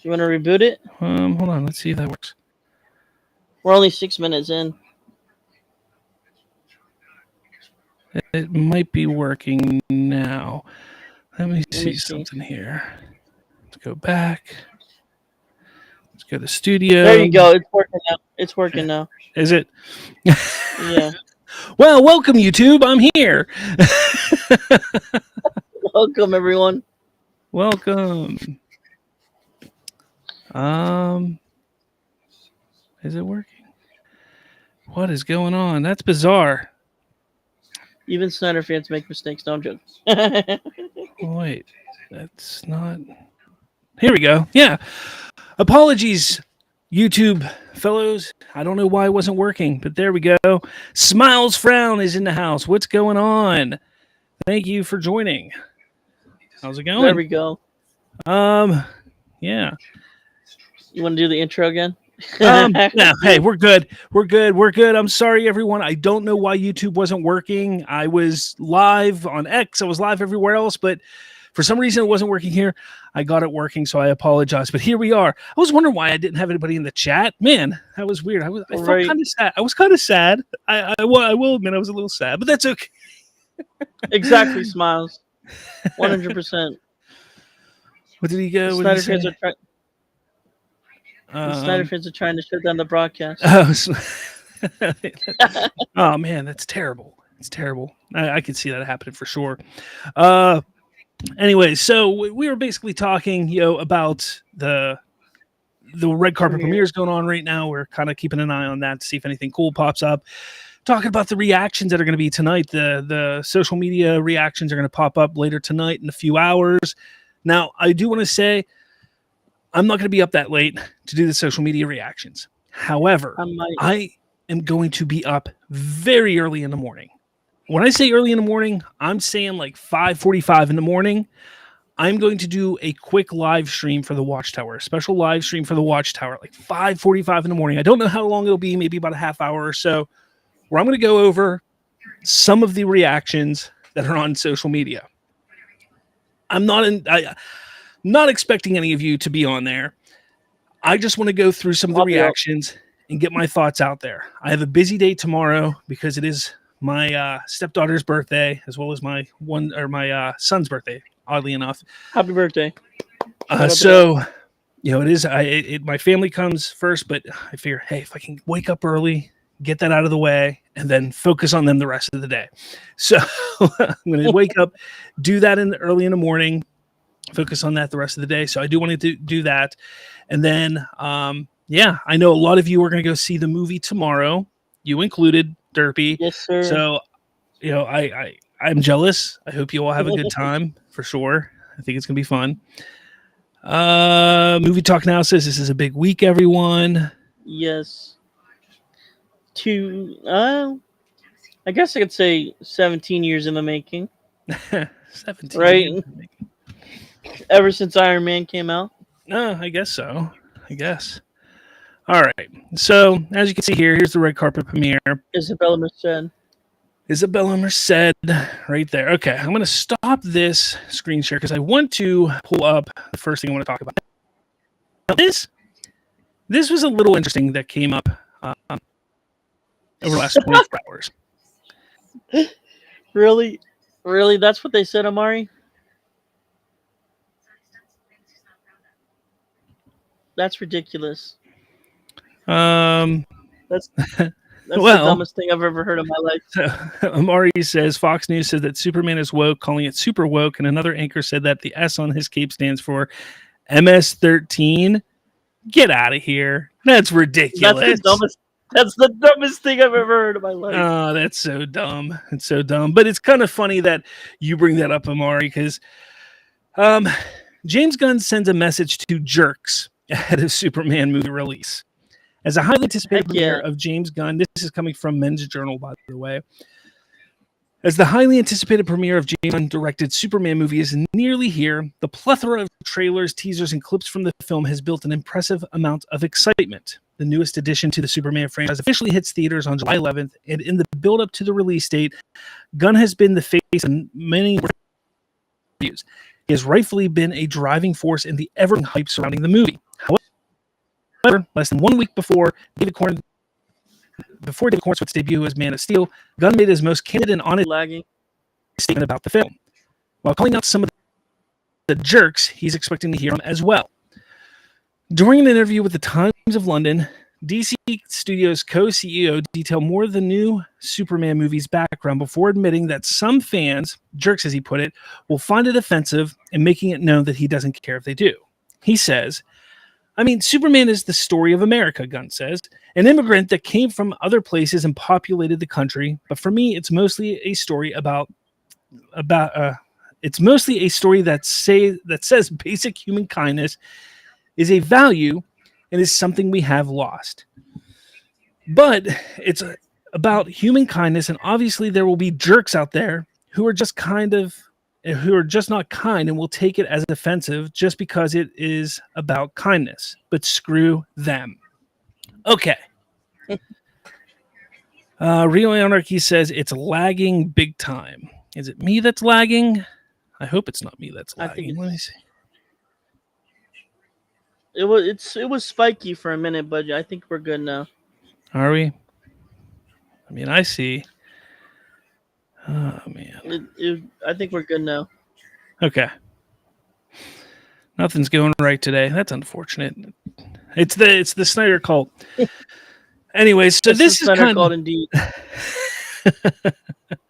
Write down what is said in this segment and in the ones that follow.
You want to reboot it? Hold on. Let's see if that works. We're only 6 minutes in. It might be working now. Let me see something here. Let's go back. Let's go to studio. There you go. It's working now. It's working now. Is it? Yeah. Well, welcome, YouTube. I'm here. Welcome, everyone. Welcome. Is it working? What is going on? That's bizarre. Even Snyder fans make mistakes. No, I'm joking. Wait, that's not. Here we go. Yeah. Apologies, YouTube fellows. I don't know why it wasn't working, but there we go. Smiles Frown is in the house. What's going on? Thank you for joining. How's it going? There we go. Yeah. You want to do the intro again? No, hey, we're good. We're good. I'm sorry, everyone. I don't know why YouTube wasn't working. I was live on X. I was live everywhere else, but for some reason it wasn't working here. I got it working, so I apologize. But here we are. I was wondering why I didn't have anybody in the chat. Man, that was weird. I felt kind of sad. I was kind of sad. I will admit I was a little sad, but that's okay. Exactly, Smiles. 100%. What did he go? Snyder fans are trying to shut down the broadcast. Oh man, that's terrible. It's terrible. I could see that happening for sure. Anyway, so we were basically talking, about the red carpet premieres going on right now. We're kind of keeping an eye on that to see if anything cool pops up. Talking about the reactions that are going to be tonight. The social media reactions are going to pop up later tonight in a few hours. Now, I do want to say I'm not going to be up that late to do the social media reactions. However, I am going to be up very early in the morning. When I say early in the morning, I'm saying like 5:45 in the morning. I'm going to do a quick live stream for the Watchtower, a special live stream for the Watchtower, like 5:45 in the morning. I don't know how long it'll be, maybe about a half hour or so, where I'm going to go over some of the reactions that are on social media. I'm not expecting any of you to be on there. I just want to go through some of the reactions and get my thoughts out there. I have a busy day tomorrow because it is my stepdaughter's birthday as well as my son's birthday, oddly enough. Happy birthday. So, it is. My family comes first, but I figure, hey, if I can wake up early, get that out of the way, and then focus on them the rest of the day. So I'm going to wake up, do that early in the morning, focus on that the rest of the day. So I do want to do that. And then, I know a lot of you are going to go see the movie tomorrow, you included, Derpy. Yes, sir. So, I'm jealous. I hope you all have a good time for sure. I think it's going to be fun. Movie Talk Now says this is a big week, everyone. Yes. I guess I could say 17 years in the making. 17 right? Years in the making. Ever since Iron Man came out. I guess so. All right. So, as you can see here's the red carpet premiere. Isabella Merced right there. Okay, I'm going to stop this screen share because I want to pull up the first thing I want to talk about. Now, this was a little interesting that came up over the last 24 hours. Really? That's what they said, Amari? That's ridiculous. That's the dumbest thing I've ever heard in my life. So, Amari says Fox News said that Superman is woke, calling it super woke, and another anchor said that the S on his cape stands for MS-13. Get out of here. That's ridiculous. That's the dumbest thing I've ever heard in my life. Oh, that's so dumb. It's so dumb. But it's kind of funny that you bring that up, Amari, because James Gunn sends a message to jerks ahead of Superman movie release. As a highly anticipated premiere of James Gunn, this is coming from Men's Journal, by the way. As the highly anticipated premiere of James Gunn-directed Superman movie is nearly here, the plethora of trailers, teasers, and clips from the film has built an impressive amount of excitement. The newest addition to the Superman franchise officially hits theaters on July 11th, and in the build-up to the release date, Gunn has been the face of many reviews. He has rightfully been a driving force in the ever hype surrounding the movie. However, less than 1 week before David Cornswit's debut as Man of Steel, Gunn made his most candid and honest Lagging. statement about the film. While calling out some of the jerks he's expecting to hear from as well. During an interview with the Times of London, DC Studios co-CEO detailed more of the new Superman movie's background before admitting that some fans, jerks as he put it, will find it offensive and making it known that he doesn't care if they do. He says, I mean, Superman is the story of America, Gunn says, an immigrant that came from other places and populated the country. But for me, it's mostly a story it's mostly a story that says basic human kindness is a value and is something we have lost. But it's about human kindness, and obviously there will be jerks out there who are just not kind and will take it as offensive just because it is about kindness. But screw them. Okay. Real Anarchy says it's lagging big time. Is it me that's lagging? I hope it's not me that's lagging. Let me see. It was spiky for a minute, but I think we're good now. Are we? I mean, I see. Oh man. I think we're good now. Okay. Nothing's going right today. That's unfortunate. It's the Snyder cult. Anyway, so it's this is Snyder kind cult indeed.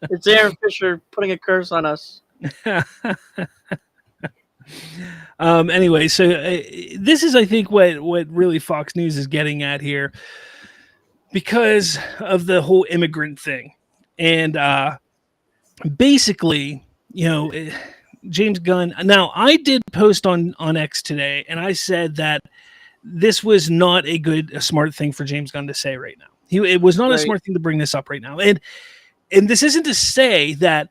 It's Aaron Fisher putting a curse on us. Anyway, so this is, I think, what really Fox News is getting at here, because of the whole immigrant thing, and basically, James Gunn. Now, I did post on X today, and I said that this was not a smart thing for James Gunn to say right now. It was not a smart thing to bring this up right now, and this isn't to say that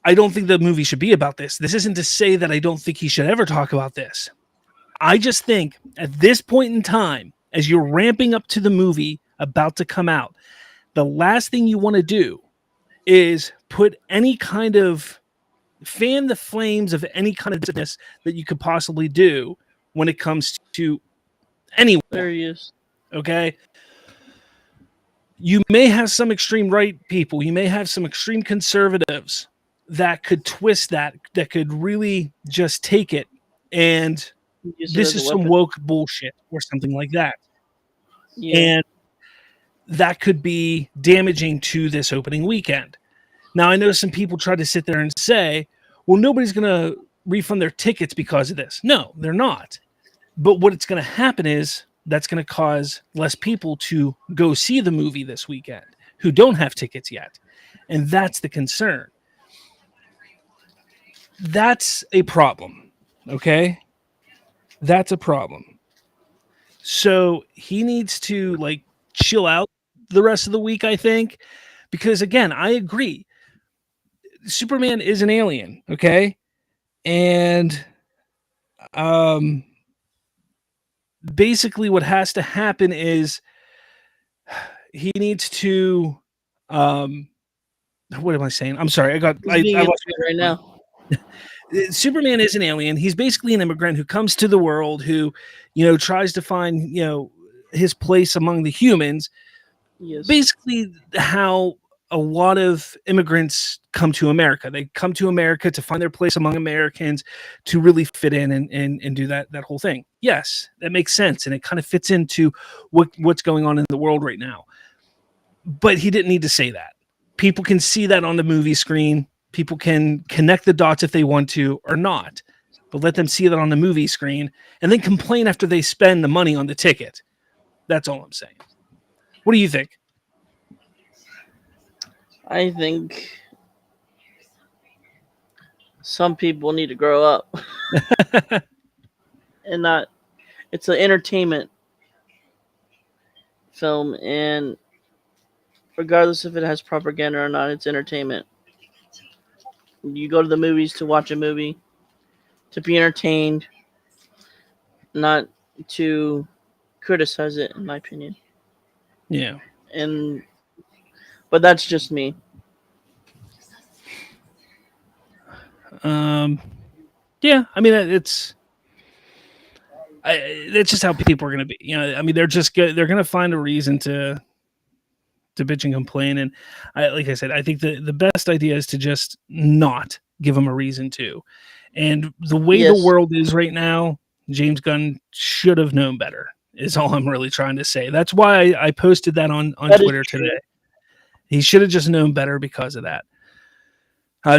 I don't think the movie should be about this. This isn't to say that I don't think he should ever talk about this. I just think at this point in time, as you're ramping up to the movie about to come out, the last thing you want to do is put any kind of fan the flames of any kind of business that you could possibly do when it comes to anyone. There he is. Okay? You may have some extreme right people. You may have some extreme conservatives that could twist that could really just take it and this is some woke bullshit or something like that. Yeah. And that could be damaging to this opening weekend. Now, I know some people try to sit there and say, well, nobody's going to refund their tickets because of this. No, they're not. But what it's going to happen is that's going to cause less people to go see the movie this weekend who don't have tickets yet. And that's the concern. That's a problem, okay? That's a problem. So he needs to chill out the rest of the week, I think, because again, I agree. Superman is an alien, okay? And basically what has to happen is he needs to what am I saying? I'm sorry. I lost right now. Superman is an alien. He's basically an immigrant who comes to the world, who, tries to find, his place among the humans. Yes. Basically how a lot of immigrants come to America. They come to America to find their place among Americans, to really fit in and do that whole thing. Yes, that makes sense. And it kind of fits into what's going on in the world right now. But he didn't need to say that. People can see that on the movie screen. People can connect the dots if they want to or not, but let them see that on the movie screen and then complain after they spend the money on the ticket. That's all I'm saying. What do you think? I think some people need to grow up and not. It's an entertainment film, and regardless if it has propaganda or not, it's entertainment. You go to the movies to watch a movie, to be entertained, not to criticize it, in my opinion. Yeah. But that's just me. Yeah, I mean, That's just how people are going to be. I mean, they're going to find a reason to bitch and complain. And like I said, I think the best idea is to just not give them a reason to. And the way the world is right now, James Gunn should have known better. Is all I'm really trying to say. That's why I posted that on Twitter today. He should have just known better because of that.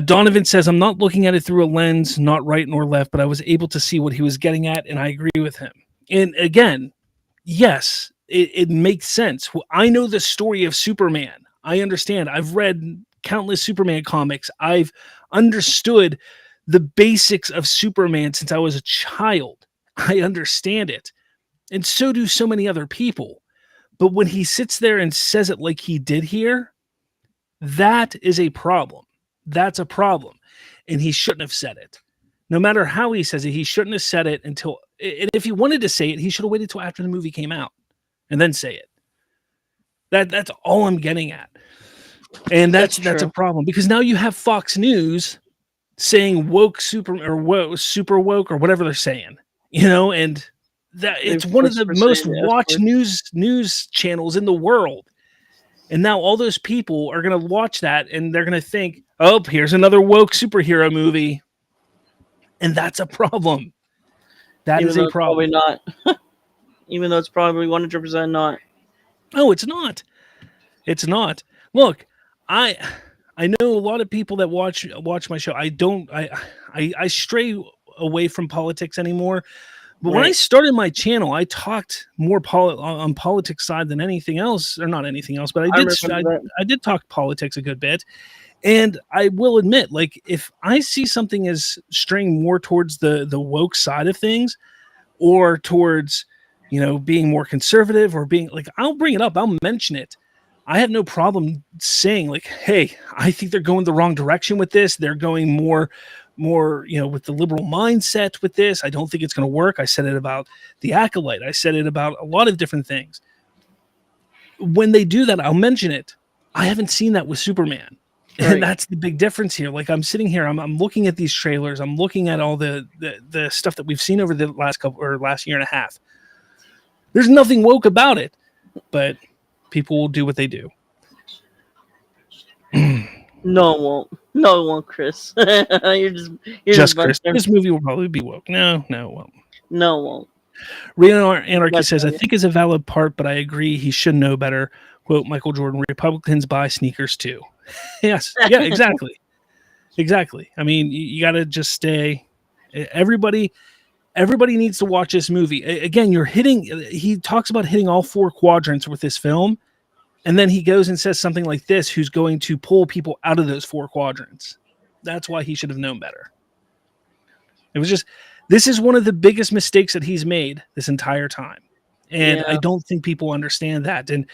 Donovan says, I'm not looking at it through a lens, not right nor left, but I was able to see what he was getting at, and I agree with him. And again, yes, it makes sense. I know the story of Superman. I understand. I've read countless Superman comics. I've understood the basics of Superman since I was a child. I understand it. And so do so many other people. But when he sits there and says it like he did here, that is a problem. That's a problem. And he shouldn't have said it. No matter how he says it, he shouldn't have said it until, and if he wanted to say it, he should have waited till after the movie came out and then say it. That's all I'm getting at. And that's a problem, because now you have Fox News saying woke super woke or whatever they're saying, and that it's one of the most watched news channels in the world. And now all those people are going to watch that and they're going to think, oh, here's another woke superhero movie. And that's a problem. That is a problem. Probably not. Even though it's probably 100% not. Oh, it's not. It's not. Look, I know a lot of people that watch my show. I stray away from politics anymore. But when I started my channel, I talked more on politics side than anything else, or not anything else, but I did talk politics a good bit. And I will admit, like, if I see something as straying more towards the woke side of things, or towards, being more conservative, or being like, I'll bring it up, I'll mention it. I have no problem saying, like, hey, I think they're going the wrong direction with this. They're going more, with the liberal mindset with this. I don't think it's going to work. I said it about The Acolyte. I said it about a lot of different things. When they do that, I'll mention it. I haven't seen that with Superman. Right. And that's the big difference here. Like, I'm sitting here, I'm looking at these trailers. I'm looking at all the stuff that we've seen over the last year and a half. There's nothing woke about it, but people will do what they do. No, it won't. No, it won't, Chris. you're just Chris. This movie will probably be woke. No, it won't. No, it won't. Real Anarchy says, I think is a valid part, but I agree he should know better. Quote Michael Jordan, Republicans buy sneakers too. Yes. Yeah, exactly. Exactly. I mean, you got to just stay. Everybody needs to watch this movie. Again, he talks about hitting all four quadrants with this film. And then he goes and says something like this, who's going to pull people out of those four quadrants. That's why he should have known better. This is one of the biggest mistakes that he's made this entire time. And I don't think people understand that. And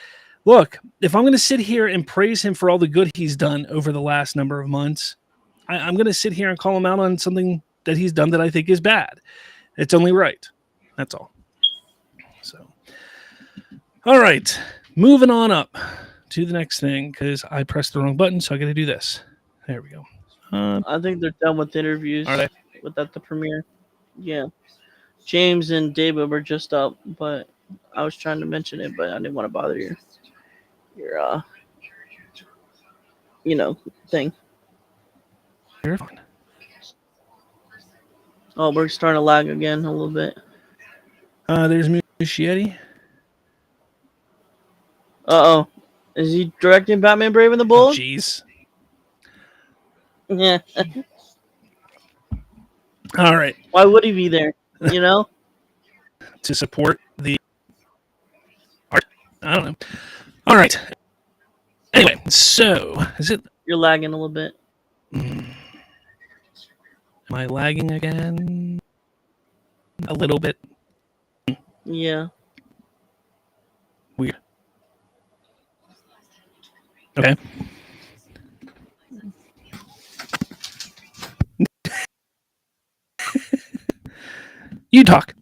look, if I'm going to sit here and praise him for all the good he's done over the last number of months, I'm going to sit here and call him out on something that he's done that I think is bad. It's only right. That's all. So, all right. Moving on up to the next thing, because I pressed the wrong button, so I got to do this. There we go. I think they're done with interviews without the premiere. Yeah. James and David were just up, but I was trying to mention it, but I didn't want to bother your thing. You're fine. Oh, we're starting to lag again a little bit. There's Muschietti. Uh-oh. Is he directing Batman Brave and the Bold? Jeez. Yeah. All right. Why would he be there? To support the art? I don't know. All right. Anyway, so is it? You're lagging a little bit. Am I lagging again? A little bit. Yeah. Weird. Okay. You talk.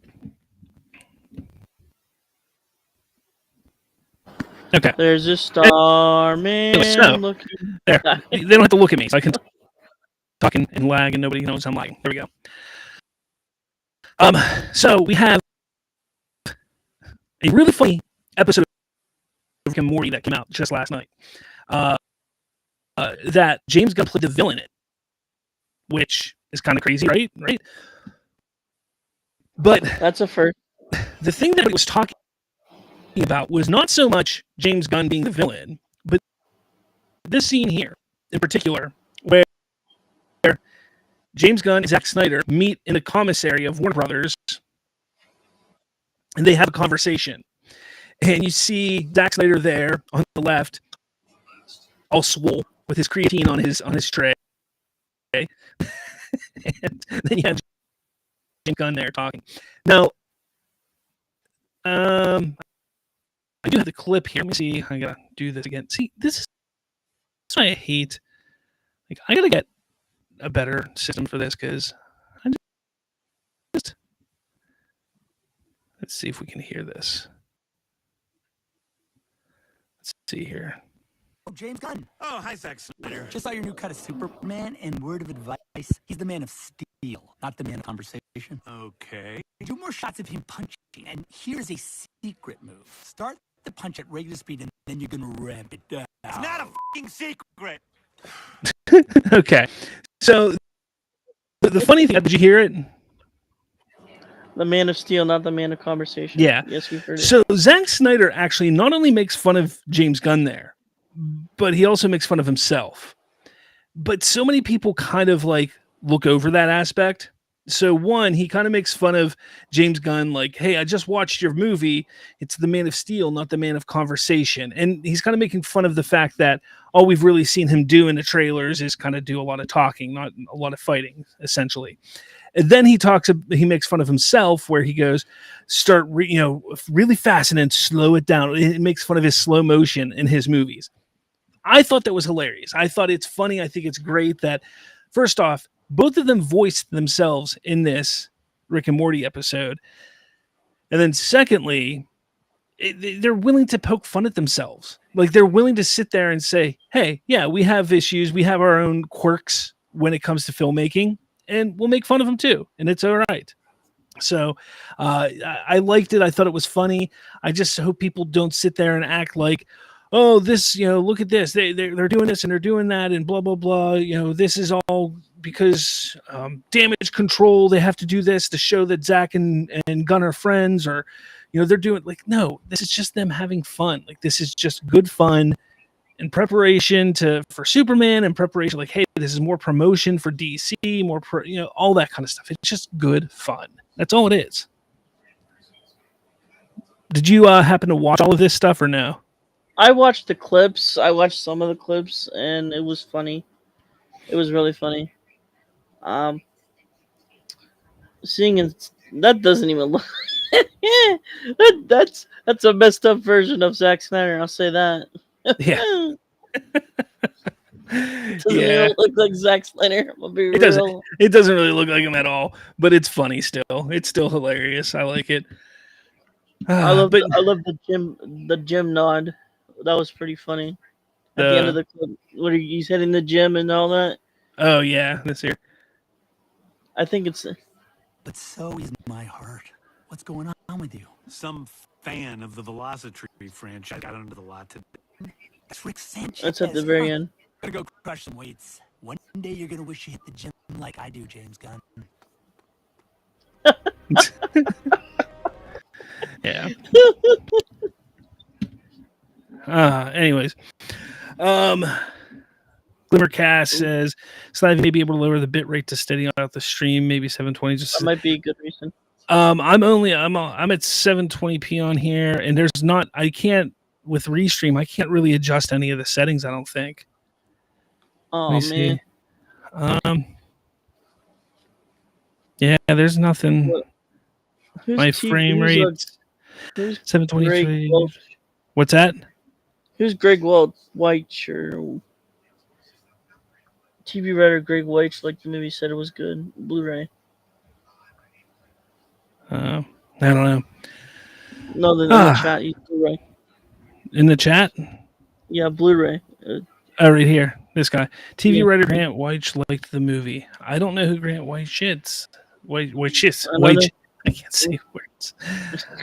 Okay. There's a star man looking. There. They don't have to look at me, so I can talk and lag, and nobody knows I'm lagging. There we go. So we have a really funny episode of Rick and Morty that came out just last night. That James Gunn played the villain in it, which is kind of crazy, right? Right. But That's a first. the thing that he was talking about was not so much James Gunn being the villain, but this scene here in particular, where James Gunn and Zack Snyder meet in the commissary of Warner Brothers, and they have a conversation. And you see Zack Snyder there on the left, all swole with his creatine on his tray, and then you have James Gunn there talking. Now, I do have the clip here. Let me see. I gotta do this again. See, this is what I hate. Like, I gotta get a better system for this because I just let's see if we can hear this. Let's see here. James Gunn. Oh, hi, Zack Snyder. Just saw your new cut of Superman, and word of advice, he's the man of steel, not the man of conversation. Okay. Do more shots of him punching, and here's a secret move. Start the punch at regular speed, and then you're gonna ramp it down. It's not a f***ing secret. Okay. So the funny thing, did you hear it? The Man of Steel, not the Man of Conversation. Yeah. Yes, we've heard it. So Zack Snyder actually not only makes fun of James Gunn there, but he also makes fun of himself. But so many people kind of like look over that aspect. So one, he kind of makes fun of James Gunn, like, hey, I just watched your movie. It's the Man of Steel, not the Man of Conversation. And he's kind of making fun of the fact that all we've really seen him do in the trailers is kind of do a lot of talking, not a lot of fighting, essentially. And then he makes fun of himself where he goes, start, really fast and then slow it down. It makes fun of his slow motion in his movies. I thought that was hilarious. I thought it's funny. I think it's great that, first off, both of them voiced themselves in this Rick and Morty episode. And then secondly, they're willing to poke fun at themselves. Like, they're willing to sit there and say, hey, yeah, we have issues. We have our own quirks when it comes to filmmaking, and we'll make fun of them too. And it's all right. So I liked it. I thought it was funny. I just hope people don't sit there and act like, oh, this, look at this. They're doing this and they're doing that and blah, blah, blah. This is all because damage control. They have to do this to show that Zach and Gunn are friends, or, they're doing, like, no, this is just them having fun. Like, this is just good fun in preparation for Superman, and preparation, like, hey, this is more promotion for DC, all that kind of stuff. It's just good fun. That's all it is. Did you happen to watch all of this stuff or no? I watched the clips. I watched some of the clips, and it was funny. It was really funny. Seeing it, that doesn't even look. that's a messed up version of Zack Snyder. I'll say that. Yeah. Doesn't even look like Zack Snyder. I'll be real. It doesn't really look like him at all, but it's funny still. It's still hilarious. I like it. I love the gym nod. That was pretty funny. At the end of the clip, he's hitting the gym and all that. Oh yeah, this here. I think it's. But so is my heart. What's going on with you? Some fan of the Velocity franchise got under the lot today. It's Rick Sanchez. That's at the very end. Gotta go crush some weights. One day you're gonna wish you hit the gym like I do, James Gunn. Yeah. Anyways, Glimmercast says Slavinsky may be able to lower the bit rate to steady out the stream, maybe 720. That might be a good reason. I'm at 720p on here, and with Restream, I can't really adjust any of the settings, I don't think. Oh man. Yeah, there's nothing. My frame rate 723. What's that? Who's Greg White? Or TV writer Greg White, like the movie said it was good. Blu-ray. I don't know. No, in the chat. He's Blu-ray. In the chat? Yeah, Blu-ray. Right here. This guy. TV writer Grant White liked the movie. I don't know who Grant White is. I can't say words.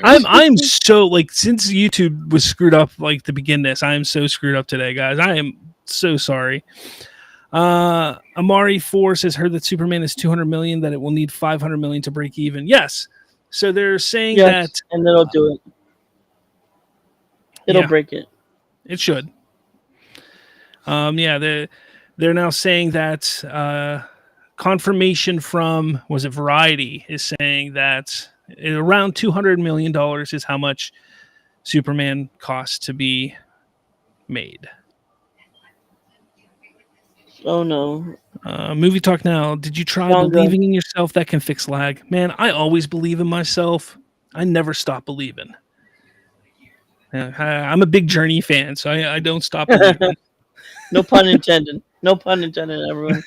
I'm so like since YouTube was screwed up like to begin this, I am so screwed up today, guys. I am so sorry. Amari Force has heard that Superman is 200 million, that it will need 500 million to break even. Yes. So they're saying that and it'll do it. It'll yeah. break it. It should. Yeah, they're now saying that confirmation from was it Variety is saying that around $200 million is how much Superman costs to be made. Oh no. Movie Talk Now. Did you try believing in yourself? That can fix lag. Man, I always believe in myself. I never stop believing. I'm a big Journey fan, so I don't stop believing. No pun intended. No pun intended, everyone.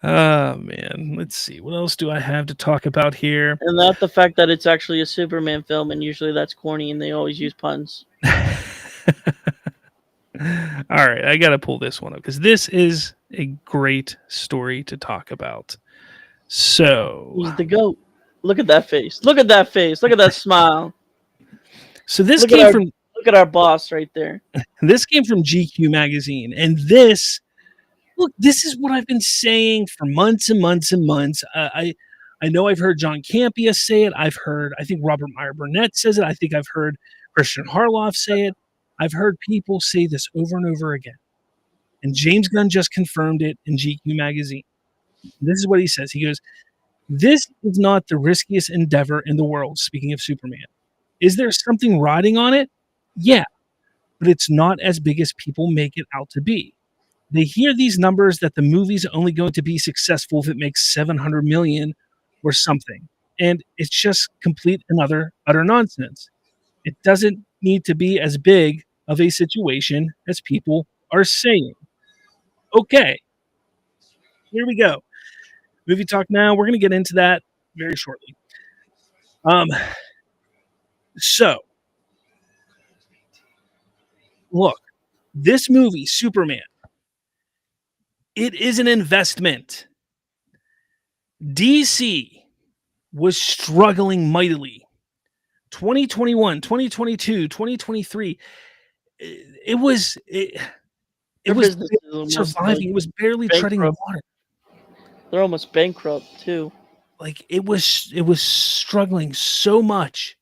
Oh, man. Let's see. What else do I have to talk about here? And not the fact that it's actually a Superman film, and usually that's corny, and they always use puns. All right. I got to pull this one up because this is a great story to talk about. So. He's the GOAT. Look at that face. Look at that face. Look at that smile. So this Look at our boss right there. This came from GQ magazine, and this is what I've been saying for months and months and months. I know I've heard John Campea say it. I think Robert Meyer Burnett says it. I think I've heard Christian Harloff say it. I've heard people say this over and over again. And James Gunn just confirmed it in GQ magazine. This is what he says. He goes, "This is not the riskiest endeavor in the world," speaking of Superman. "Is there something riding on it? Yeah, but it's not as big as people make it out to be. They hear these numbers that the movie's only going to be successful if it makes 700 million or something. And it's just complete and utter nonsense. It doesn't need to be as big of a situation as people are saying." Okay, here we go. Movie Talk Now. We're going to get into that very shortly. So, look, this movie, Superman, it is an investment. DC was struggling mightily. 2021, 2022, 2023. It was surviving. It was barely treading water. They're almost bankrupt too. Like it was struggling so much.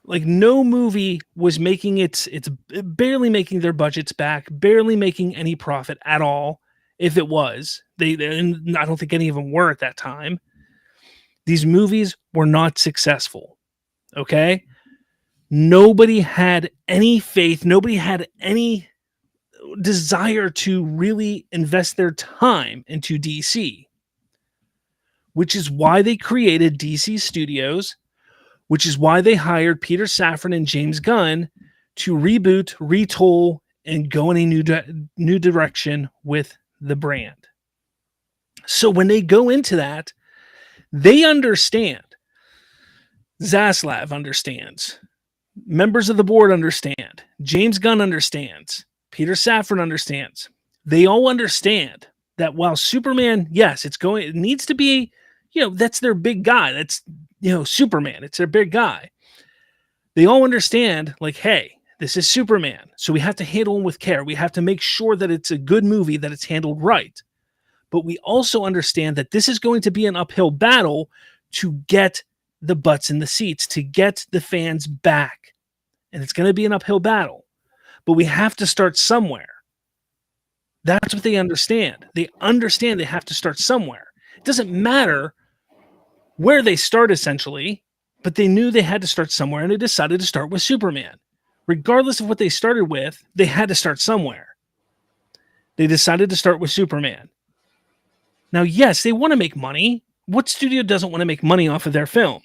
Like no movie was making it's barely making their budgets back, barely making any profit at all. If it was, and I don't think any of them were at that time. These movies were not successful. Okay, nobody had any faith. Nobody had any desire to really invest their time into DC, which is why they created DC Studios, which is why they hired Peter Safran and James Gunn to reboot, retool, and go in a new direction with the brand. So when they go into that, they understand. Zaslav understands. Members of the board understand. James Gunn understands. Peter Safran understands. They all understand that while Superman, yes, it needs to be, that's their big guy. That's, Superman. It's their big guy. They all understand, like, hey, this is Superman. So we have to handle him with care. We have to make sure that it's a good movie, that it's handled right. But we also understand that this is going to be an uphill battle to get the butts in the seats, to get the fans back. And it's going to be an uphill battle. But we have to start somewhere. That's what they understand. They understand they have to start somewhere. It doesn't matter where they start, essentially, but they knew they had to start somewhere, and they decided to start with Superman. Regardless of what they started with, they had to start somewhere. They decided to start with Superman. Now, yes, they want to make money. What studio doesn't want to make money off of their film?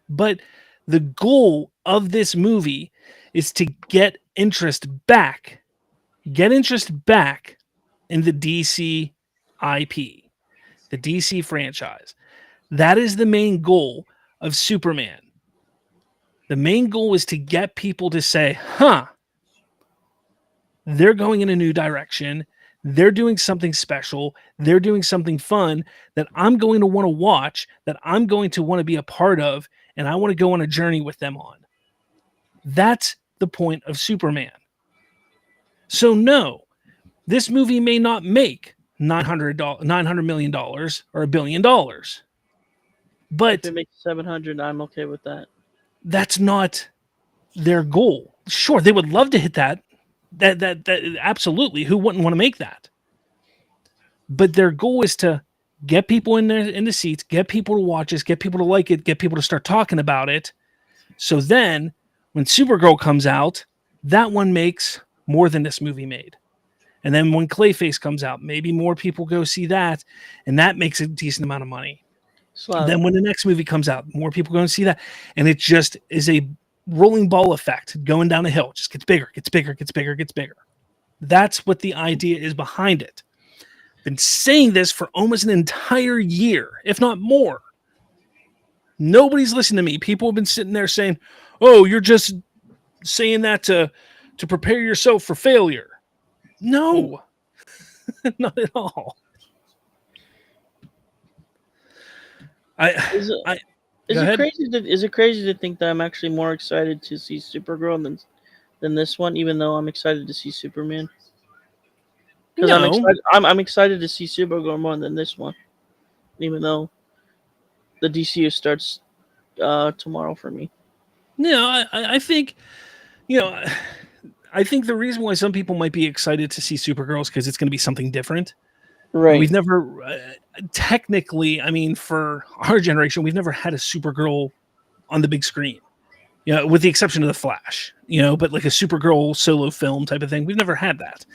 But the goal of this movie is to get interest back. Get interest back in the DC IP, the DC franchise. That is the main goal of Superman. The main goal is to get people to say, they're going in a new direction. They're doing something special. They're doing something fun that I'm going to want to watch, that I'm going to want to be a part of, and I want to go on a journey with them on. That's the point of Superman. So no, this movie may not make $900 million or $1 billion. But if it makes 700, I'm okay with that. that's not their goal. Sure, they would love to hit that. That absolutely. Who wouldn't want to make that? But their goal is to get people in the seats, get people to watch this, get people to like it, get people to start talking about it. So then, when Supergirl comes out, that one makes more than this movie made. And then when Clayface comes out, maybe more people go see that, and that makes a decent amount of money. Then when the next movie comes out, more people go and see that, and it just is a rolling ball effect going down a hill. It just gets bigger, gets bigger, gets bigger, gets bigger. That's what the idea is behind it. I've been saying this for almost an entire year, if not more. Nobody's listening to me. People have been sitting there saying, "Oh, you're just saying that to prepare yourself for failure." No, not at all. Is it crazy to think that I'm actually more excited to see Supergirl than this one, even though I'm excited to see Superman? Because I'm excited to see Supergirl more than this one, even though the DCU starts tomorrow for me. No, I think, I think the reason why some people might be excited to see Supergirl is because it's going to be something different. Right. We've never, technically, I mean, for our generation, we've never had a Supergirl on the big screen. With the exception of The Flash, but like a Supergirl solo film type of thing, we've never had that.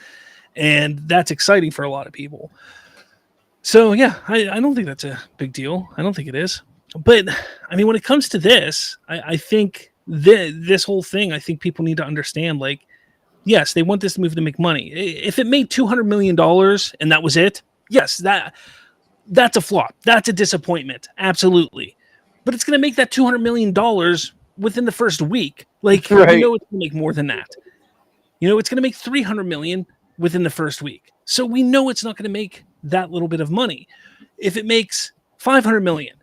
And that's exciting for a lot of people. So, yeah, I don't think that's a big deal. I don't think it is. But, I mean, when it comes to this, I think this whole thing, I think people need to understand, like, yes, they want this movie to make money. If it made $200 million and that was it, yes, that's a flop. That's a disappointment. Absolutely. But it's going to make that $200 million within the first week. Like, right. It's going to make more than that. It's going to make $300 million within the first week. So we know it's not going to make that little bit of money. If it makes $500 million,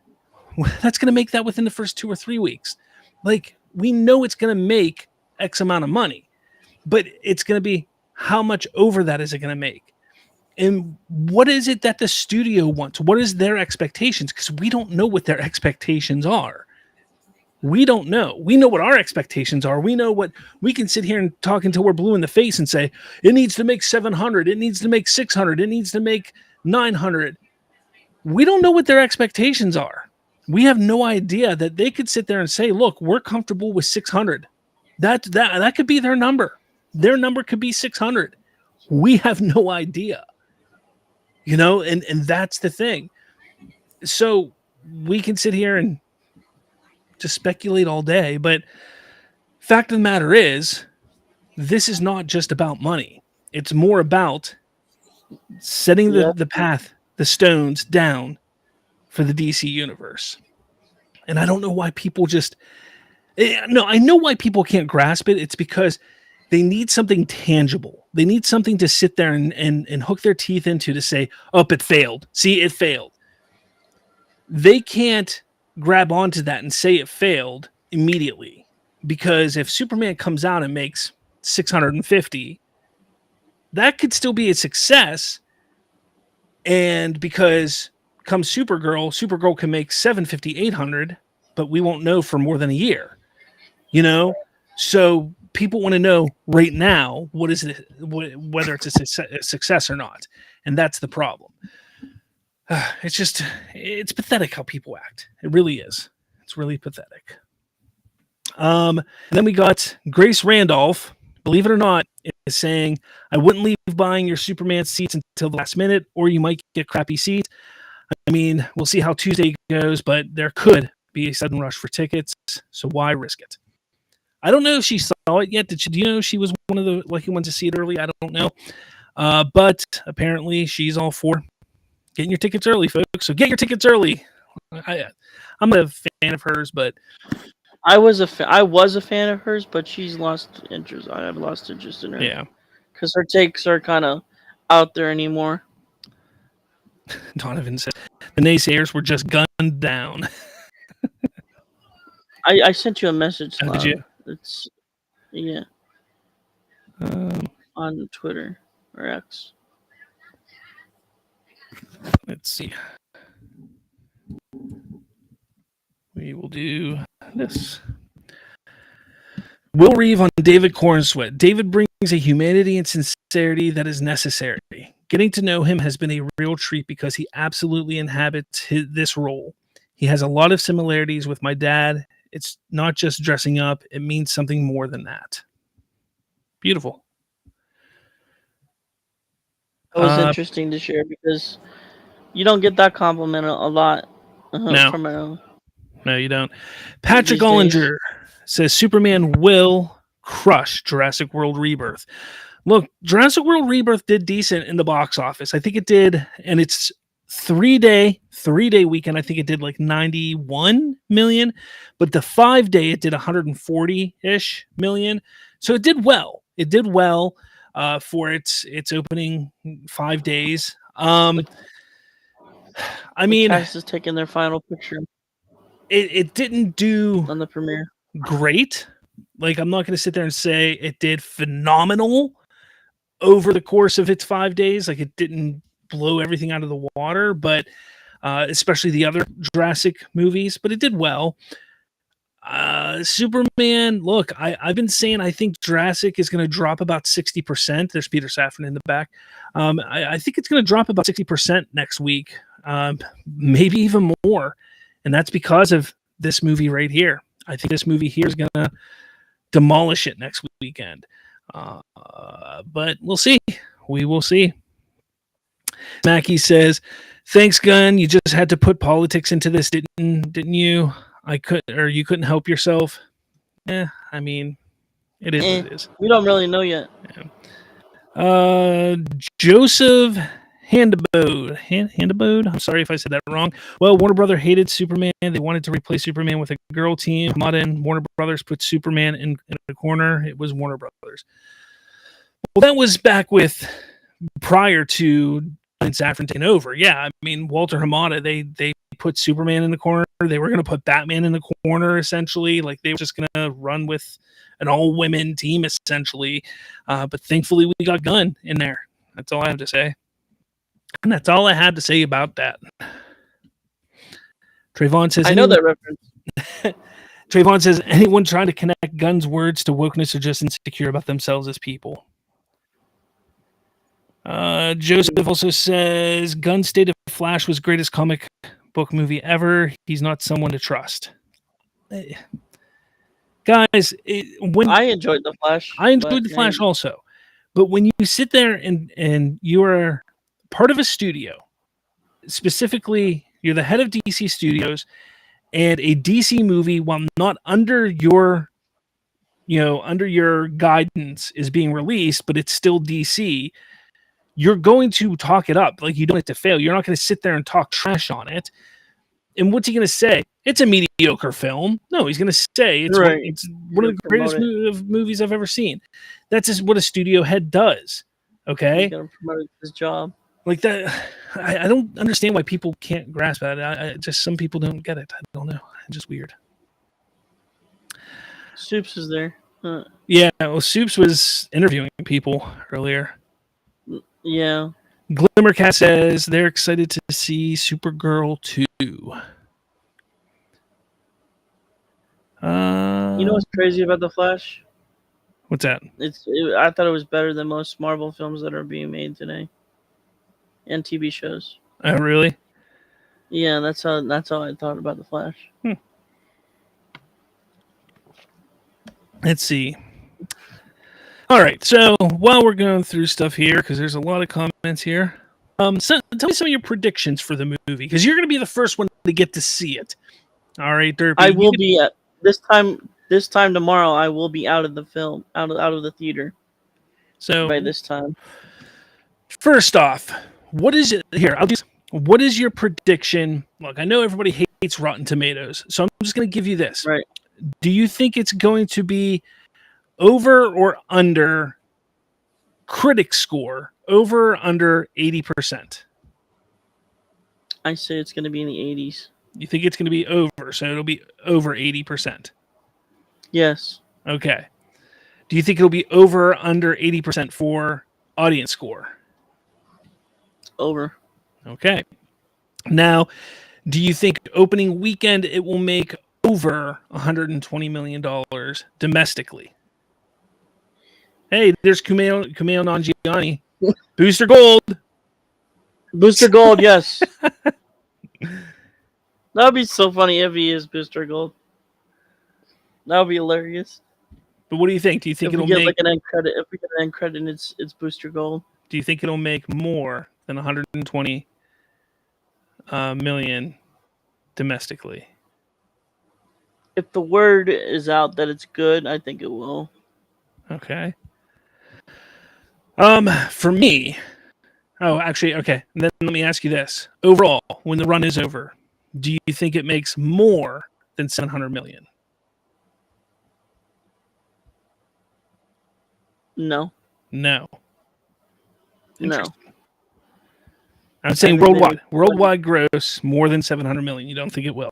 that's going to make that within the first 2 or 3 weeks. Like, we know it's going to make X amount of money, but it's going to be how much over that is it going to make? And what is it that the studio wants? What is their expectations? Because we don't know what their expectations are. We don't know. We know what our expectations are. We know what we can sit here and talk until we're blue in the face and say, it needs to make 700. It needs to make 600. It needs to make 900. We don't know what their expectations are. We have no idea that they could sit there and say, look, we're comfortable with 600. That could be their number. Their number could be 600. We have no idea. And that's the thing. So we can sit here and just speculate all day, but fact of the matter is, this is not just about money. It's more about setting the path, the stones down for the DC universe. And I don't know why people I know why people can't grasp it. It's because they need something tangible. They need something to sit there and hook their teeth into to say, oh, it failed. See, it failed. They can't grab onto that and say it failed immediately, because if Superman comes out and makes 650, that could still be a success. And because comes Supergirl can make 750, 800, but we won't know for more than a year, So people want to know right now, what is it, whether it's a success or not. And that's the problem. It's pathetic how people act. It really is. It's really pathetic. Then we got Grace Randolph, believe it or not, is saying, I wouldn't leave buying your Superman seats until the last minute, or you might get crappy seats. I mean, we'll see how Tuesday goes, but there could be a sudden rush for tickets, so why risk it? I don't know if she saw it yet. Do you know she was one of the lucky ones to see it early? I don't know. But apparently she's all for getting your tickets early, folks. So get your tickets early. I'm a fan of hers, but I was a fan of hers, but she's lost interest. I have lost interest in her. Yeah, because her takes are kind of out there anymore. Donovan says the naysayers were just gunned down. I sent you a message. Oh, did you? It's yeah Um, on Twitter or X. let's see. We will do this. Will Reeve on David Cornsweet. David brings a humanity and sincerity that is necessary. Getting to know him has been a real treat because he absolutely inhabits this role. He has a lot of similarities with my dad. It's not just dressing up. It means something more than that. Beautiful. It was interesting to share because you don't get that compliment a lot No. from a. No, you don't. Patrick These Ollinger says Superman will crush Jurassic World Rebirth. Look, Jurassic World Rebirth did decent in the box office. I think it did, and it's three-day weekend. I think it did like 91 million, but the 5-day it did 140-ish million. So it did well. It did well for its opening 5 days. I mean, cast is taking their final picture it didn't do on the premiere. Great. Like, I'm not going to sit there and say it did phenomenal over the course of its 5 days. Like, it didn't blow everything out of the water, but especially the other Jurassic movies, but it did well. Superman, look, I've been saying I think Jurassic is going to drop about 60%. There's Peter Safran in the back. I think it's going to drop about 60% next week, maybe even more. And that's because of this movie right here. I think this movie here is going to demolish it next weekend. But we'll see. We will see. Mackie says, "Thanks, Gunn. You just had to put politics into this, didn't you? You couldn't help yourself." I mean, it is what it is. We don't really know yet. Yeah. Joseph Handabode. I'm sorry if I said that wrong. Well, Warner Brothers hated Superman. They wanted to replace Superman with a girl team. Modern Warner Brothers put Superman in a corner. It was Warner Brothers. Well, that was back with prior to Safran taking over. Yeah, I mean, Walter Hamada, they put Superman in the corner. They were going to put Batman in the corner, essentially. Like, they were just going to run with an all-women team, essentially. But thankfully, we got Gunn in there. That's all I have to say. And that's all I had to say about that. Trayvon says, I know that reference. Trayvon says, anyone trying to connect Gunn's words to wokeness are just insecure about themselves as people. Joseph also says, Gunn's State of Flash was greatest comic book movie ever. He's not someone to trust. Guys, I enjoyed The Flash. I enjoyed The Flash also. But when you sit there and you are part of a studio, specifically, you're the head of DC Studios, and a DC movie, while not under your guidance, is being released, but it's still DC, you're going to talk it up. Like, you don't have to fail. You're not going to sit there and talk trash on it. And what's he going to say? It's a mediocre film. No, he's going to say it's one of the greatest movies I've ever seen. That's just what a studio head does. Okay? He's going to promote his job. Like that, I don't understand why people can't grasp that. Just some people don't get it. I don't know. It's just weird. Soups is there. Yeah, well, Soups was interviewing people earlier. Yeah. Glimmercat says they're excited to see Supergirl 2. You know what's crazy about The Flash? What's that? I thought it was better than most Marvel films that are being made today. And TV shows. Oh, really? Yeah, that's how I thought about The Flash. Let's see. All right, so while we're going through stuff here, because there's a lot of comments here, so tell me some of your predictions for the movie, because you're going to be the first one to get to see it. All right, Derpy. I will be at this time tomorrow. I will be out of the film, out of the theater. So by this time. First off, what is it here? What is your prediction? Look, I know everybody hates Rotten Tomatoes, so I'm just going to give you this. Right. Do you think it's going to be over or under critic score over under 80%? I say it's going to be in the 80s. You think it's going to be over, so it'll be over 80%. Yes. Okay. Do you think it'll be over or under 80% for audience score? Over. Okay. Now, do you think opening weekend it will make over $120 million domestically? Hey, there's Kumail Nanjiani. Booster Gold. Booster Gold, yes. That would be so funny if he is Booster Gold. That would be hilarious. But what do you think? Do you think If we it'll get make? like an end credit, if we get an end credit, and it's Booster Gold. Do you think it'll make more than 120 million domestically? If the word is out that it's good, I think it will. Okay. For me, actually, okay. And then let me ask you this: overall, when the run is over, do you think it makes more than 700 million? No. No. No. Interesting. I'm saying think they worldwide. would- Worldwide gross more than 700 million. You don't think it will?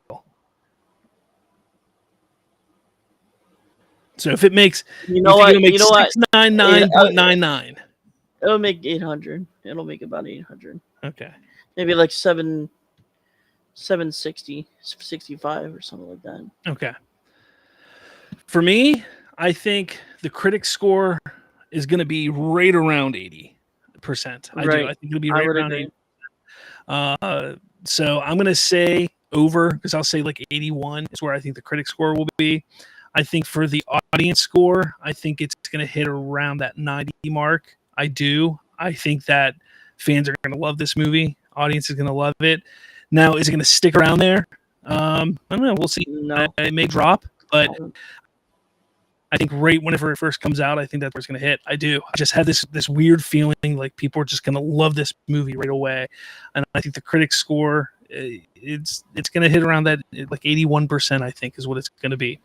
So if it makes, You know what? it'll make You know what? 699.99. It'll make 800. It'll make about 800. Okay. Maybe like 760, 65 or something like that. Okay. For me, I think the critic score is going to be right around 80%. I do. Right. I think it'll be I right would around agree. 80. So I'm going to say over, because I'll say like 81 is where I think the critic score will be. I think for the audience score, I think it's going to hit around that 90 mark. I do. I think that fans are going to love this movie. Audience is going to love it. Now, is it going to stick around there? I don't know. We'll see. No. It may drop, but I think right whenever it first comes out, I think that's where it's going to hit. I do. I just had this weird feeling like people are just going to love this movie right away, and I think the critic score it's going to hit around that like 81%. I think is what it's going to be.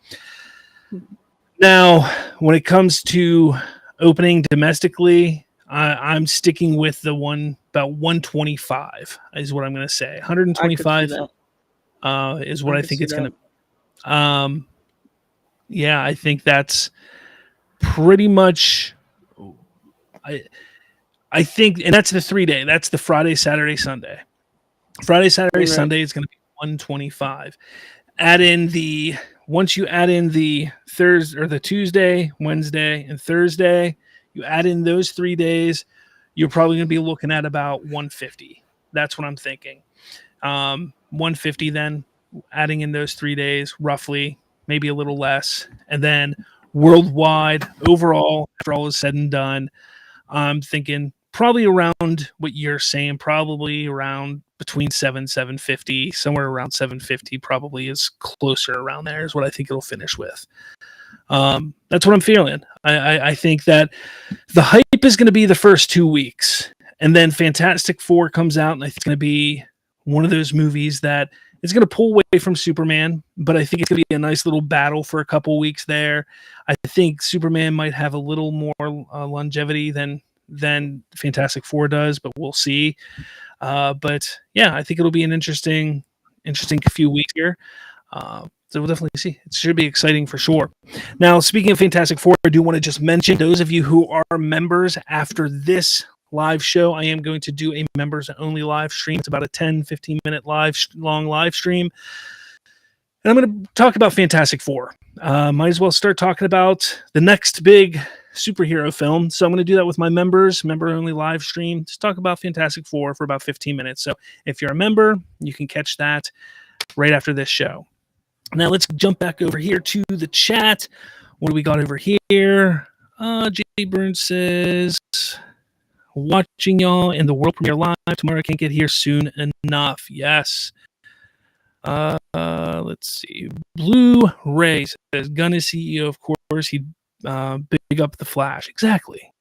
Now, when it comes to opening domestically, I'm sticking with the one about 125 is what I'm going to say. 125 is what I think it's going to. Yeah, I think that's pretty much. I think, and that's the 3-day. That's the Friday, Saturday, Sunday. Friday, Saturday, Sunday is going to be 125. Once you add in the Thursday or the Tuesday, Wednesday, and Thursday, you add in those 3 days, you're probably going to be looking at about 150. That's what I'm thinking. 150 then, adding in those 3 days, roughly, maybe a little less. And then worldwide, overall, after all is said and done, I'm thinking probably around what you're saying, probably around between 750, somewhere around 750 probably is closer around there is what I think it'll finish with. That's what I'm feeling. I think that the hype is going to be the first 2 weeks, and then Fantastic Four comes out, and I think it's going to be one of those movies that is going to pull away from Superman, but I think it's going to be a nice little battle for a couple weeks there. I think Superman might have a little more longevity than Fantastic Four does, but we'll see. But yeah, I think it'll be an interesting few weeks here. So we'll definitely see. It should be exciting for sure. Now, speaking of Fantastic Four, I do want to just mention those of you who are members after this live show, I am going to do a members only live stream. It's about a 10-15 minute long live stream. And I'm going to talk about Fantastic Four. Might as well start talking about the next big superhero film. So I'm going to do that with my members, member only live stream. Just talk about Fantastic Four for about 15 minutes. So if you're a member, you can catch that right after this show. Now let's jump back over here to the chat. What do we got over here? Jay Burns says, watching y'all in the world premiere live tomorrow. Can't get here soon enough. Yes. Let's see. Blue Ray says, Gunn is CEO, of course. He'd big up the Flash. Exactly.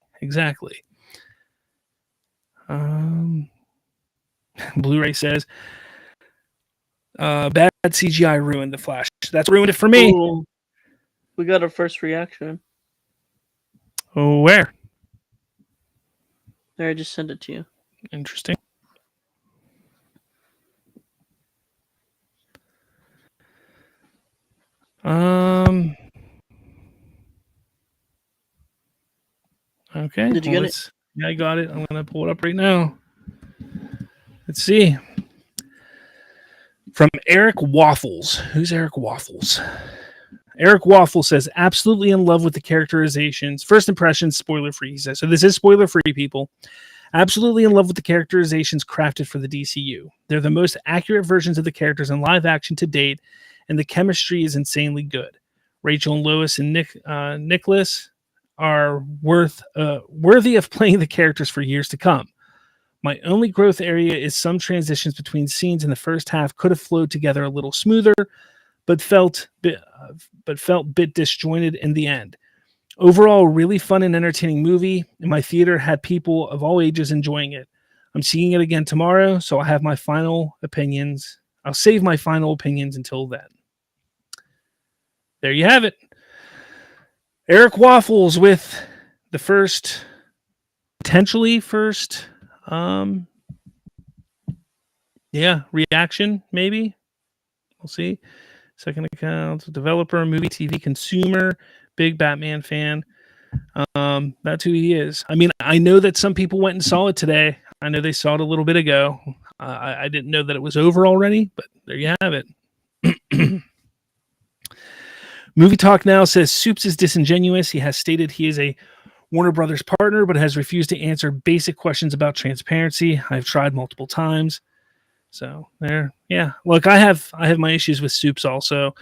Blu-ray says, bad CGI ruined the Flash. That's ruined it for me. Ooh, we got our first reaction. Oh, where? There, I just sent it to you. Interesting. Okay. Did you get it? Yeah, I got it. I'm gonna pull it up right now. Let's see. From Eric Waffles. Who's Eric Waffles? Eric Waffle says, absolutely in love with the characterizations. First impressions, spoiler free, he says. So this is spoiler free, people. Absolutely in love with the characterizations crafted for the DCU. They're the most accurate versions of the characters in live action to date, and the chemistry is insanely good. Rachel and Lois and Nicholas are worthy of playing the characters for years to come. My only growth area is some transitions between scenes in the first half could have flowed together a little smoother, but felt bit disjointed in the end. Overall, really fun and entertaining movie, and my theater had people of all ages enjoying it. I'm seeing it again tomorrow, so I'll have my final opinions. I'll save my final opinions until then. There you have it. Eric Waffles with the potentially first, reaction, maybe. We'll see. Second account, developer, movie, TV consumer, big Batman fan. That's who he is. I mean, I know that some people went and saw it today. I know they saw it a little bit ago. I didn't know that it was over already, but there you have it. Movie Talk Now says Soups is disingenuous. He has stated he is a Warner Brothers partner, but has refused to answer basic questions about transparency. I've tried multiple times. So there, yeah. Look, I have my issues with Soups also.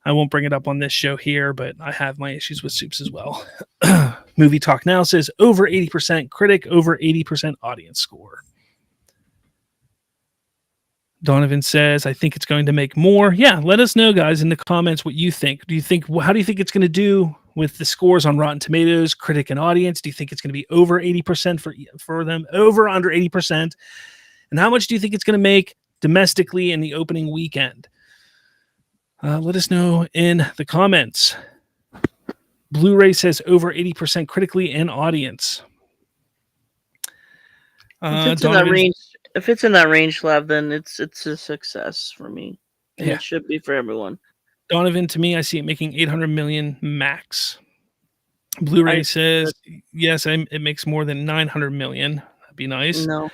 I won't bring it up on this show here, but I have my issues with Soups as well. Movie Talk Now says over 80% critic, over 80% audience score. Donovan says, I think it's going to make more. Yeah, let us know, guys, in the comments what you think. How do you think it's going to do with the scores on Rotten Tomatoes, critic and audience? Do you think it's going to be over 80% for them, over under 80%? And how much do you think it's going to make domestically in the opening weekend? Let us know in the comments. Blu-ray says over 80% critically and audience. If it's in that range, Lab, then it's a success for me. And it should be for everyone. Donovan, to me, I see it making 800 million max. Blu-ray says, yes, it makes more than 900 million. That'd be nice. No.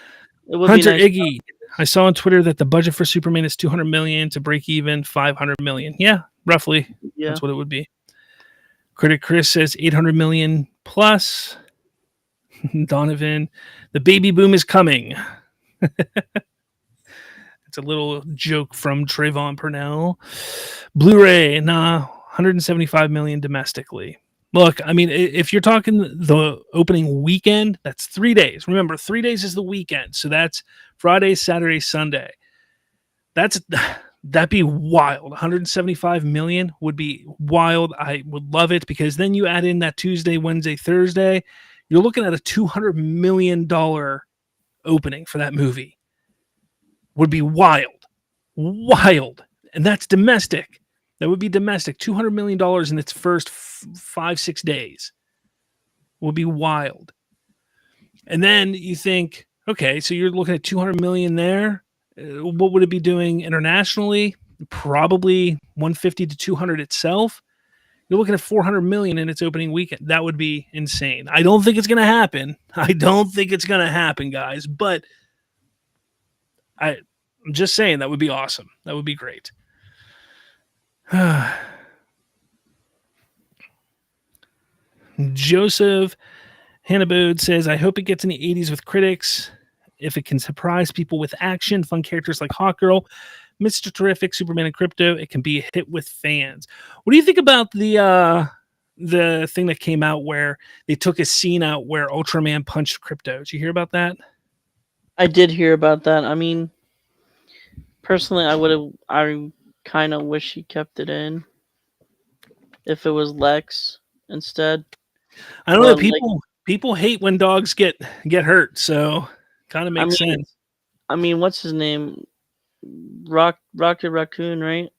It would Hunter be nice. Iggy, I saw on Twitter that the budget for Superman is 200 million to break even 500 million. Yeah, roughly. Yeah. That's what it would be. Critic Chris says 800 million plus. Donovan, the baby boom is coming. It's a little joke from Trayvon Purnell. Blu-ray, 175 million domestically. Look, I mean, if you're talking the opening weekend, that's 3 days. Remember, 3 days is the weekend. So that's Friday, Saturday, Sunday. That'd be wild. 175 million would be wild. I would love it because then you add in that Tuesday, Wednesday, Thursday. You're looking at a $200 million opening for that movie. Would be wild. Wild. And that's domestic. That would be domestic. $200 million in its first 5-6 days would be wild. And then you think, okay, so you're looking at 200 million there. What would it be doing internationally? Probably 150 to 200 itself. You're looking at 400 million in its opening weekend. That would be insane. I don't think it's going to happen. Guys. But I'm just saying that would be awesome. That would be great. Joseph Hannibode says, I hope it gets in the 80s with critics. If it can surprise people with action, fun characters like Hawkgirl, Mr. Terrific, Superman, and Crypto, it can be a hit with fans. What do you think about the thing that came out where they took a scene out where Ultraman punched Crypto? Did you hear about that? I did hear about that. I mean, personally, I kind of wish he kept it in. If it was Lex instead. I don't know. People hate when dogs get hurt, so kind of makes sense. I mean, what's his name? Rocket Raccoon, right?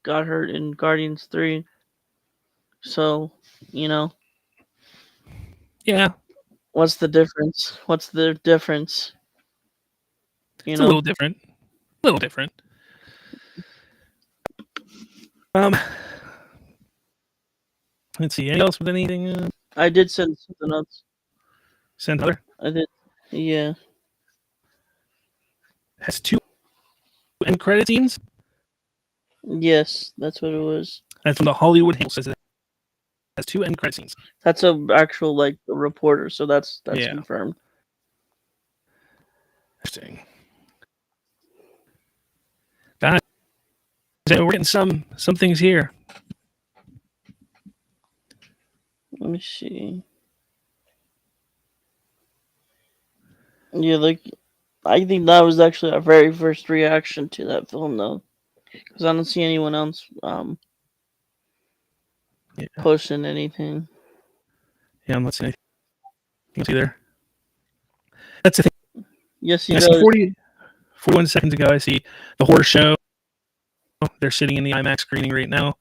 Got hurt in Guardians 3. So, Yeah. What's the difference? What's the difference? You It's a know, little different. A little different. Let's see. Anything else with anything? I did send something else. Send other. I did. Yeah. Has 2 end credit scenes. Yes, that's what it was. That's from the Hollywood Handle says it has 2 end credit scenes. That's a actual like a reporter, so that's Yeah. confirmed. Interesting. Guys, we're getting some things here. Let me see. Yeah, like I think that was actually our very first reaction to that film, though, because I don't see anyone else Yeah. posting anything. Yeah, I'm not seeing anything either. That's the thing. Yes, he I does. see 41 seconds ago, I see the horror show. They're sitting in the IMAX screening right now.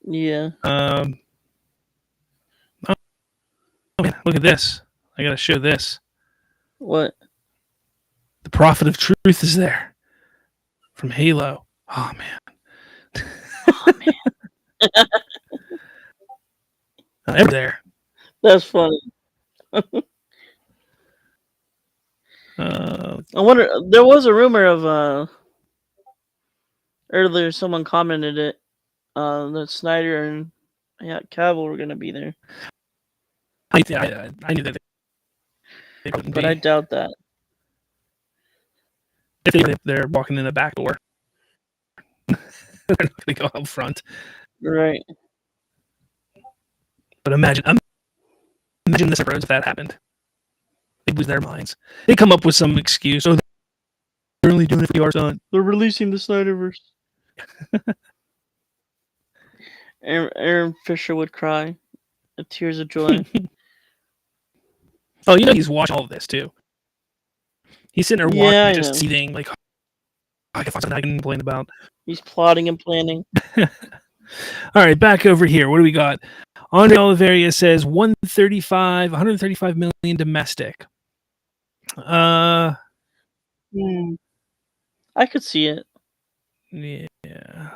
Yeah. Oh man, look at this. I gotta show this. What? The Prophet of Truth is there. From Halo. Oh man. Oh man, Ever there. that's funny. I wonder. There was a rumor of earlier. Someone commented it that Snyder and Cavill were gonna be there, I knew that they wouldn't but be. I doubt that. If they're walking in the back door. They're not going to go out front. Right. But imagine this if that happened. They'd lose their minds. They come up with some excuse. Oh, they're only doing it for the art on. They're releasing the Snyderverse. Aaron Fisher would cry, tears of joy. Oh, he's watching all of this too. He's sitting there Yeah, I watching, just know. seething, like, oh, I can find something I can complain about. He's plotting and planning. All right, back over here. What do we got? Andre Oliveria says 135 million domestic. I could see it. Yeah.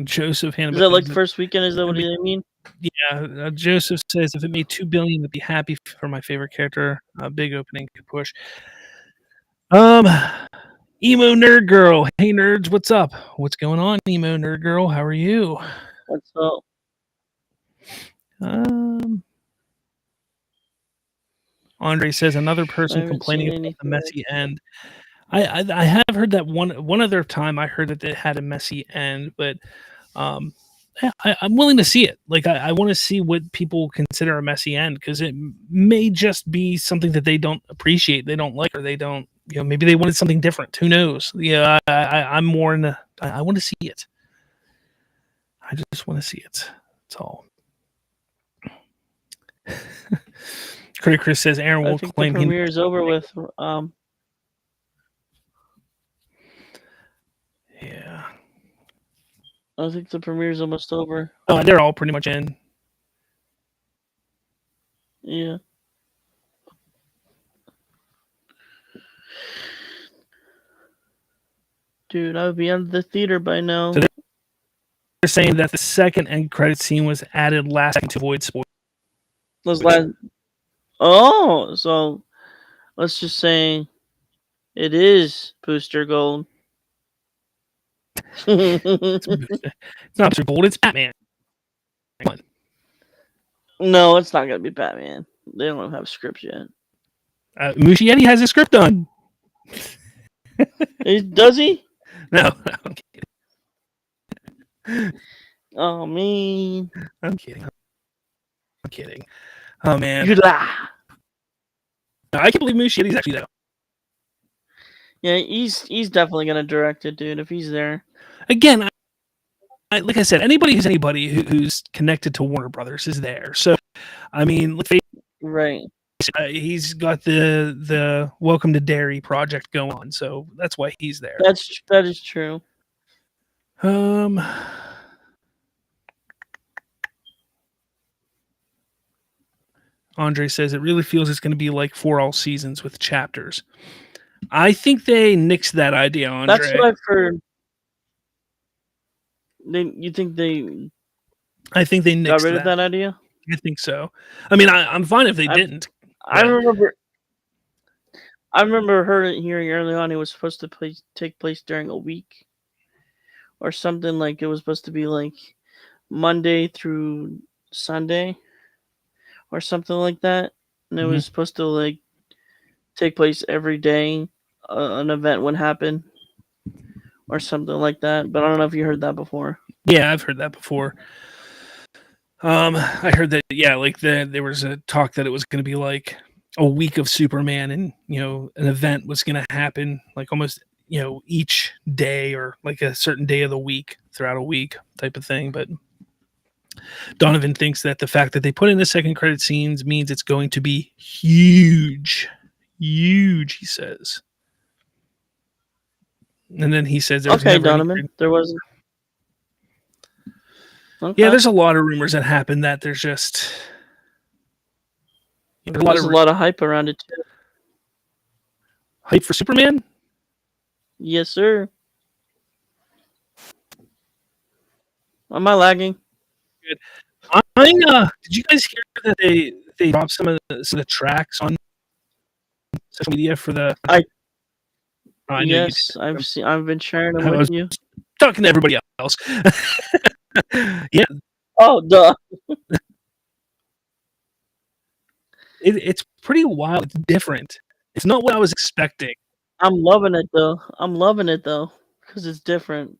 Joseph Hannah. Is that like first weekend? Is that what they mean? Yeah. Joseph says if it made $2 billion, I'd be happy for my favorite character. Big opening, good push. Emo Nerd Girl. Hey nerds, what's up? What's going on, Emo Nerd Girl? How are you? What's up? Andre says another person complaining about the messy end. I have heard that one other time I heard that it had a messy end, but yeah, I'm willing to see it. Like I want to see what people consider a messy end, because it may just be something that they don't appreciate, they don't like, or they don't. Maybe they wanted something different. Who knows? Yeah, I'm more in the. I want to see it. I just want to see it. That's all. Critic Chris says Aaron will claim the premiere is over with. Yeah. I think the premiere is almost over. Oh, they're all pretty much in. Yeah. Dude, I would be out of the theater by now. So they're saying that the second end credit scene was added last second to avoid spoilers. Oh, so let's just say it is Booster Gold. It's not Booster Gold, it's Batman. Come on. No, it's not going to be Batman. They don't have scripts yet. Muschietti has a script done. Does he? No, I'm kidding. Oh, man. I'm kidding. Oh, man. You lie. I can't believe Muschietti's actually there. Yeah, he's definitely going to direct it, dude, if he's there. Again, like I said, anybody who's connected to Warner Brothers is there. So, I mean, right. He's got the Welcome to Derry project going on, so that's why he's there. That is true. Andre says it really feels it's going to be like For All Seasons with chapters. I think they nixed that idea, Andre. That's what I've heard. You think they I think they got nixed rid of that idea? I think so. I mean, I'm fine if they didn't. I remember hearing early on it was supposed to take place during a week or something. Like it was supposed to be like Monday through Sunday or something like that, and it was supposed to like take place every day. An event would happen or something like that. But I don't know if you heard that before. Yeah, I've heard that before. I heard that. Yeah, like there was a talk that it was going to be like a week of Superman, and an event was going to happen like almost each day or like a certain day of the week throughout a week type of thing. But Donovan thinks that the fact that they put in the second credit scenes means it's going to be huge, he says. And then he says, "Okay, Donovan, there wasn't." Okay. Yeah, there's a lot of rumors that happen that there's just there's a lot of hype around it too. Hype for Superman? Yes, sir. Am I lagging? Good. Did you guys hear that they dropped some of the tracks on social media for the? Yes, I've been sharing them with you. Talking to everybody else. Yeah. Oh, duh. It's pretty wild. It's different. It's not what I was expecting. I'm loving it though. Because it's different.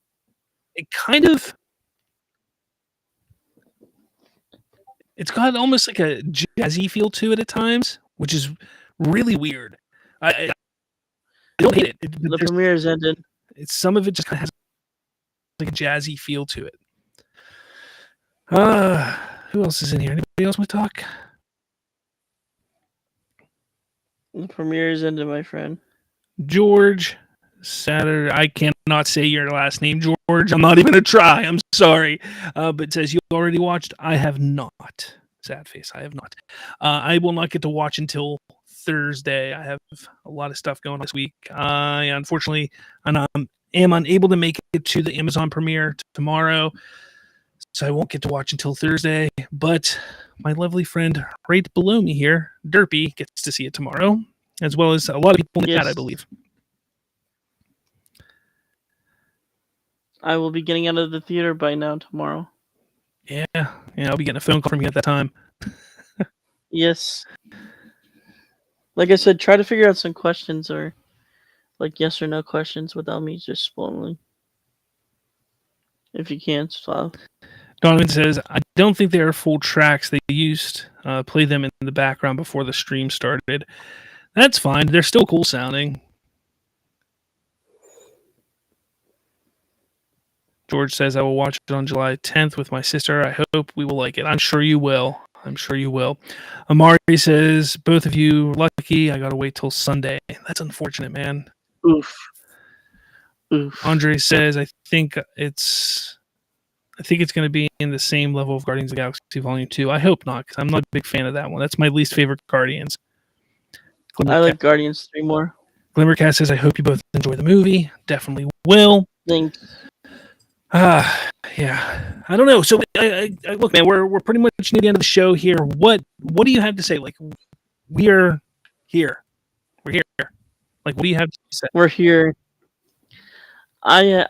It's got almost like a jazzy feel to it at times, which is really weird. I don't hate it. The premiere's ended. Some of it just kind of has like a jazzy feel to it. Who else is in here? Anybody else want to talk? The premiere's ended, my friend. George Satter. I cannot say your last name, George. I'm not even gonna try. I'm sorry. But it says you already watched. I have not. Sad face. I have not. I will not get to watch until Thursday. I have a lot of stuff going on this week. I unfortunately am unable to make it to the Amazon premiere tomorrow, so I won't get to watch until Thursday. But my lovely friend right below me here, Derpy, gets to see it tomorrow, as well as a lot of people in the chat, I believe. I will be getting out of the theater by now tomorrow. Yeah, I'll be getting a phone call from you at that time. Yes. Like I said, try to figure out some questions or like yes or no questions without me just spoiling. If you can, so. Donovan says, I don't think they are full tracks. They used play them in the background before the stream started. That's fine. They're still cool sounding. George says, I will watch it on July 10th with my sister. I hope we will like it. I'm sure you will. Amari says, both of you lucky. I got to wait till Sunday. That's unfortunate, man. Oof. Andre says, I think it's going to be in the same level of Guardians of the Galaxy Volume 2. I hope not, because I'm not a big fan of that one. That's my least favorite Guardians. I like Guardians 3 more. Glimmercat says, I hope you both enjoy the movie. Definitely will. Thanks. Yeah. I don't know. So, I look, man, we're pretty much near the end of the show here. What do you have to say? Like, we're here. We're here. Like, what do you have to say? We're here. All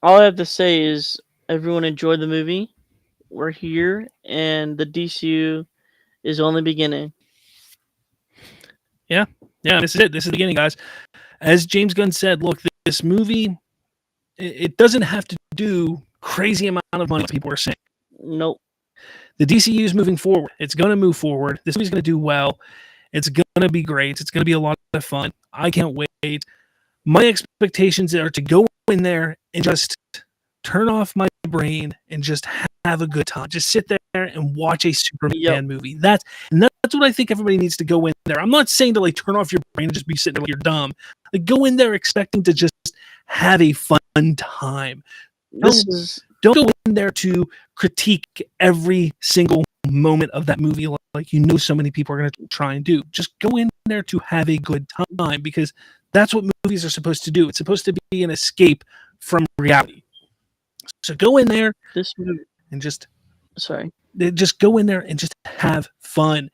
I have to say is everyone enjoyed the movie. We're here, and the DCU is only beginning. Yeah, this is it. This is the beginning, guys. As James Gunn said, look, this movie, it doesn't have to do crazy amount of money, people are saying. Nope. The DCU is moving forward. It's going to move forward. This movie's going to do well. It's going to be great. It's going to be a lot of fun. I can't wait. My expectations are to go in there and just turn off my brain and just have a good time. Just sit there and watch a Superman movie. That's what I think everybody needs to go in there. I'm not saying to like turn off your brain and just be sitting there like you're dumb. Like go in there expecting to just have a fun time. Don't go in there to critique every single moment of that movie, like so many people are going to try and do. Just go in there to have a good time, because that's what movies are supposed to do. It's supposed to be an escape from reality. So go in there This movie, and just go in there and just have fun.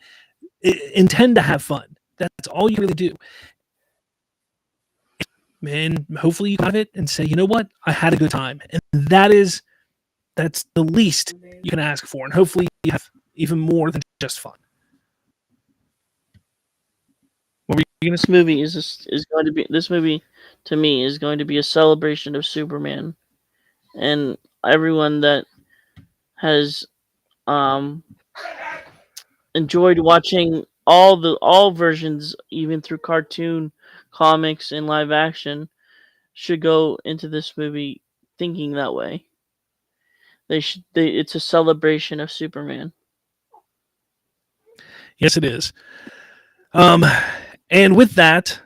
Intend to have fun. That's all you really do. And hopefully you have it and say, you know what, I had a good time, and that's the least you can ask for. And hopefully you have even more than just fun. What were you gonna say? This movie to me is going to be a celebration of Superman, and everyone that has enjoyed watching all versions, even through cartoon, comics, and live action, should go into this movie thinking that way. It's a celebration of Superman. Yes, it is. And with that,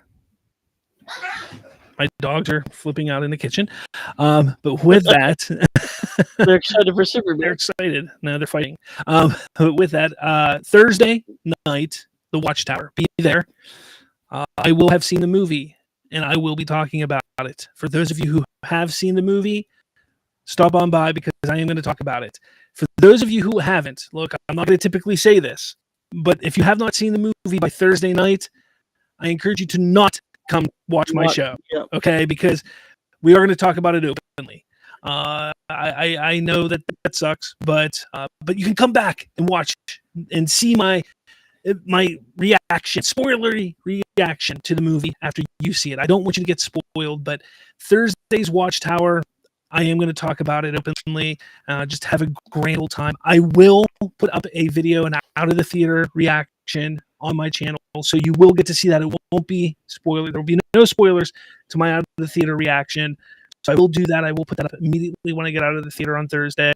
my dogs are flipping out in the kitchen. But with that, They're excited for Superman. they're excited. Now they're fighting. But with that, Thursday night, the Watchtower. Be there. I will have seen the movie, and I will be talking about it. For those of you who have seen the movie, stop on by, because I am going to talk about it. For those of you who haven't, look, I'm not going to typically say this, but if you have not seen the movie by Thursday night, I encourage you to not watch my show. Yep. Okay, because we are going to talk about it openly. I know that sucks, but you can come back and watch and see my reaction, spoilery reaction to the movie after you see it. I don't want you to get spoiled, but Thursday's Watchtower, I am going to talk about it openly. Just have a grand old time. I will put up a video, an out of the theater reaction on my channel, so you will get to see that. It won't be spoiler. There will be no spoilers to my out of the theater reaction. So I will do that. I will put that up immediately when I get out of the theater on Thursday.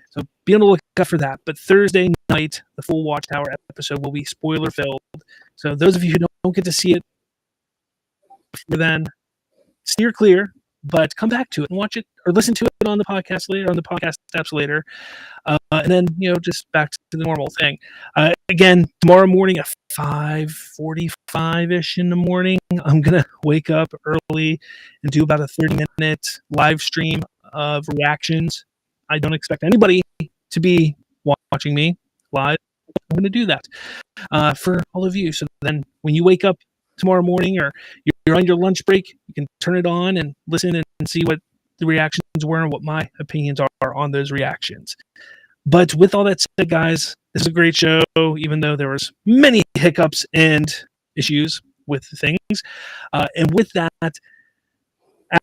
So be on the lookout for that. But Thursday night, the full Watchtower episode will be spoiler filled. So those of you who don't get to see it before then, steer clear, but come back to it and watch it or listen to it on the podcast later, on the podcast apps later. And then, just back to the normal thing. Again, tomorrow morning at 5:45-ish in the morning, I'm going to wake up early and do about a 30-minute live stream of reactions. I don't expect anybody to be watching me live. I'm going to do that for all of you. So then when you wake up tomorrow morning, or you're on your lunch break, you can turn it on and listen and see what the reactions were and what my opinions are on those reactions. But with all that said, guys, this is a great show, even though there was many hiccups and issues with things. And with that,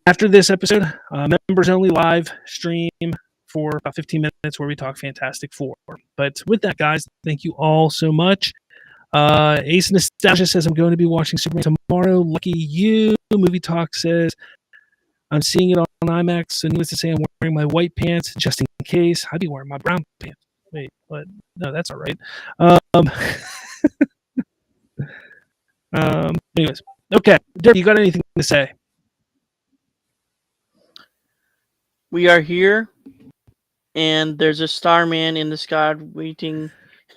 after this episode, members only live stream for about 15 minutes where we talk Fantastic Four. But with that, guys, thank you all so much. Ace Nostalgia says, I'm going to be watching Superman tomorrow. Lucky you. Movie Talk says, I'm seeing it on IMAX. So needless to say, I'm wearing my white pants just in case. I'd be wearing my brown pants. Wait, what? No, that's all right. Anyways, okay. Dirk, you got anything to say? We are here, and there's a Starman in the sky waiting.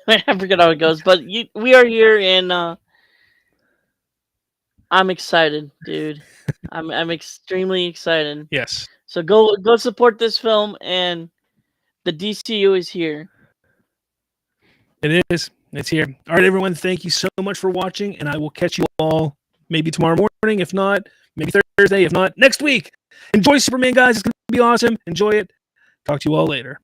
I forget how it goes, but we are here, and I'm excited, dude. I'm extremely excited. Yes. So go support this film, and the DCU is here. It is. It's here. All right, everyone. Thank you so much for watching, and I will catch you all maybe tomorrow morning. If not, maybe Thursday. If not, next week. Enjoy Superman, guys. It's going to be awesome. Enjoy it. Talk to you all later.